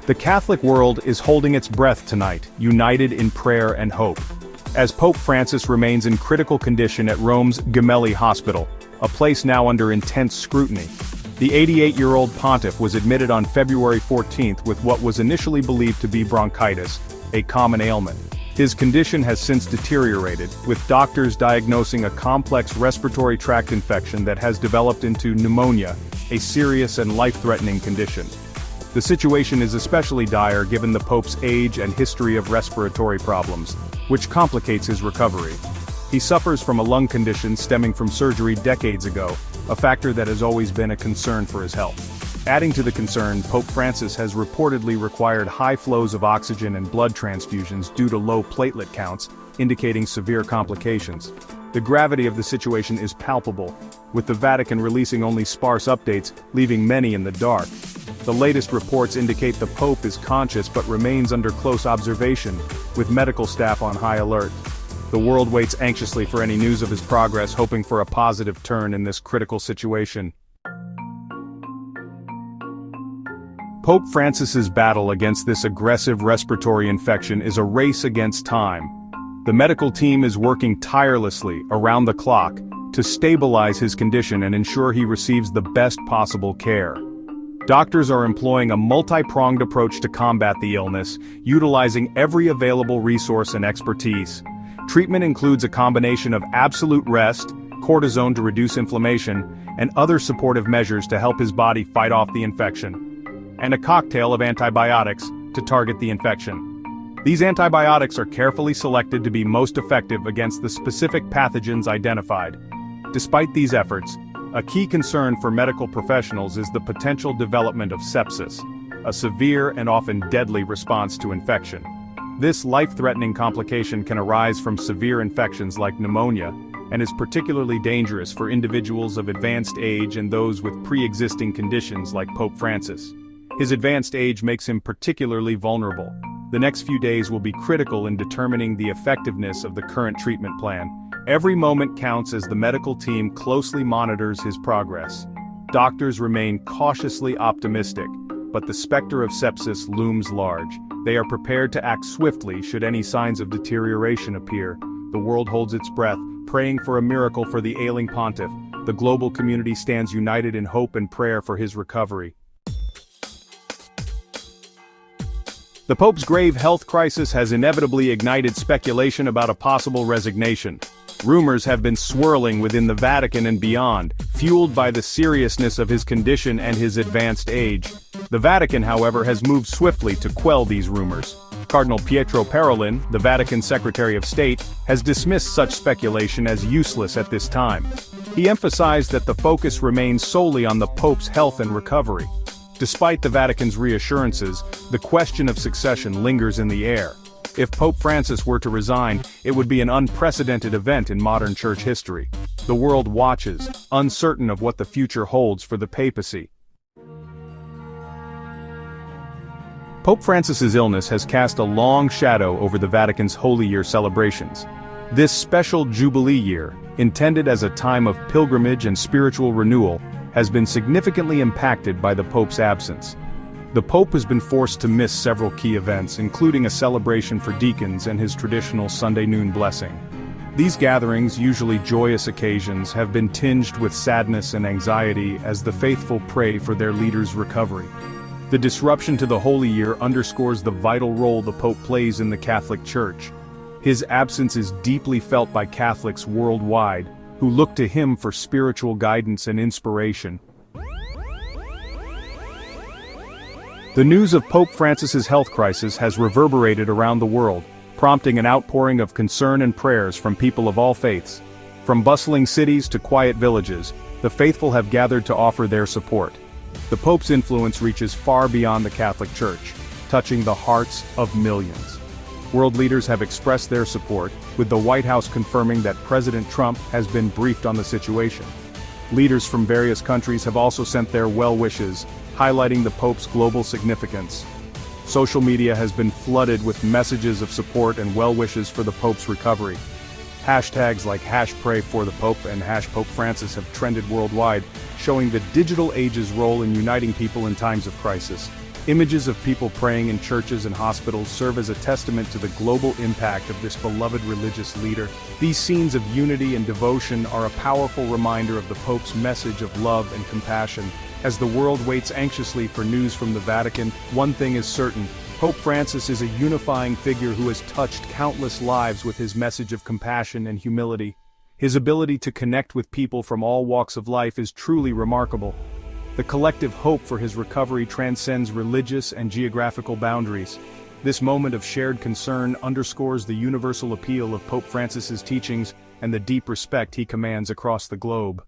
The Catholic world is holding its breath tonight, united in prayer and hope. As Pope Francis remains in critical condition at Rome's Gemelli Hospital, a place now under intense scrutiny. The 88-year-old pontiff was admitted on February 14th with what was initially believed to be bronchitis, a common ailment. His condition has since deteriorated, with doctors diagnosing a complex respiratory tract infection that has developed into pneumonia, a serious and life-threatening condition. The situation is especially dire given the Pope's age and history of respiratory problems, which complicates his recovery. He suffers from a lung condition stemming from surgery decades ago, a factor that has always been a concern for his health. Adding to the concern, Pope Francis has reportedly required high flows of oxygen and blood transfusions due to low platelet counts, indicating severe complications. The gravity of the situation is palpable, with the Vatican releasing only sparse updates, leaving many in the dark. The latest reports indicate the Pope is conscious but remains under close observation, with medical staff on high alert. The world waits anxiously for any news of his progress, hoping for a positive turn in this critical situation. Pope Francis's battle against this aggressive respiratory infection is a race against time. The medical team is working tirelessly, around the clock, to stabilize his condition and ensure he receives the best possible care. Doctors are employing a multi-pronged approach to combat the illness, utilizing every available resource and expertise. Treatment includes a combination of absolute rest, cortisone to reduce inflammation, and other supportive measures to help his body fight off the infection, and a cocktail of antibiotics to target the infection. These antibiotics are carefully selected to be most effective against the specific pathogens identified. Despite these efforts, a key concern for medical professionals is the potential development of sepsis, a severe and often deadly response to infection. This life-threatening complication can arise from severe infections like pneumonia, and is particularly dangerous for individuals of advanced age and those with pre-existing conditions like Pope Francis. His advanced age makes him particularly vulnerable. The next few days will be critical in determining the effectiveness of the current treatment plan. Every moment counts as the medical team closely monitors his progress. Doctors remain cautiously optimistic, but the specter of sepsis looms large. They are prepared to act swiftly should any signs of deterioration appear. The world holds its breath, praying for a miracle for the ailing pontiff. The global community stands united in hope and prayer for his recovery. The Pope's grave health crisis has inevitably ignited speculation about a possible resignation. Rumors have been swirling within the Vatican and beyond, fueled by the seriousness of his condition and his advanced age. The Vatican, however, has moved swiftly to quell these rumors. Cardinal Pietro Parolin, the Vatican Secretary of State, has dismissed such speculation as useless at this time. He emphasized that the focus remains solely on the Pope's health and recovery. Despite the Vatican's reassurances, the question of succession lingers in the air. If Pope Francis were to resign, it would be an unprecedented event in modern church history. The world watches, uncertain of what the future holds for the papacy. Pope Francis's illness has cast a long shadow over the Vatican's Holy Year celebrations. This special Jubilee year, intended as a time of pilgrimage and spiritual renewal, has been significantly impacted by the Pope's absence. The Pope has been forced to miss several key events, including a celebration for deacons and his traditional Sunday noon blessing. These gatherings, usually joyous occasions, have been tinged with sadness and anxiety as the faithful pray for their leader's recovery. The disruption to the Holy Year underscores the vital role the Pope plays in the Catholic Church. His absence is deeply felt by Catholics worldwide, who look to him for spiritual guidance and inspiration. The news of Pope Francis's health crisis has reverberated around the world, prompting an outpouring of concern and prayers from people of all faiths. From bustling cities to quiet villages, the faithful have gathered to offer their support. The Pope's influence reaches far beyond the Catholic Church, touching the hearts of millions. World leaders have expressed their support, with the White House confirming that President Trump has been briefed on the situation. Leaders from various countries have also sent their well wishes, highlighting the Pope's global significance. Social media has been flooded with messages of support and well wishes for the Pope's recovery. Hashtags like #PrayForThePope and #PopeFrancis have trended worldwide, showing the digital age's role in uniting people in times of crisis. Images of people praying in churches and hospitals serve as a testament to the global impact of this beloved religious leader. These scenes of unity and devotion are a powerful reminder of the Pope's message of love and compassion. As the world waits anxiously for news from the Vatican, one thing is certain: Pope Francis is a unifying figure who has touched countless lives with his message of compassion and humility. His ability to connect with people from all walks of life is truly remarkable. The collective hope for his recovery transcends religious and geographical boundaries. This moment of shared concern underscores the universal appeal of Pope Francis's teachings and the deep respect he commands across the globe.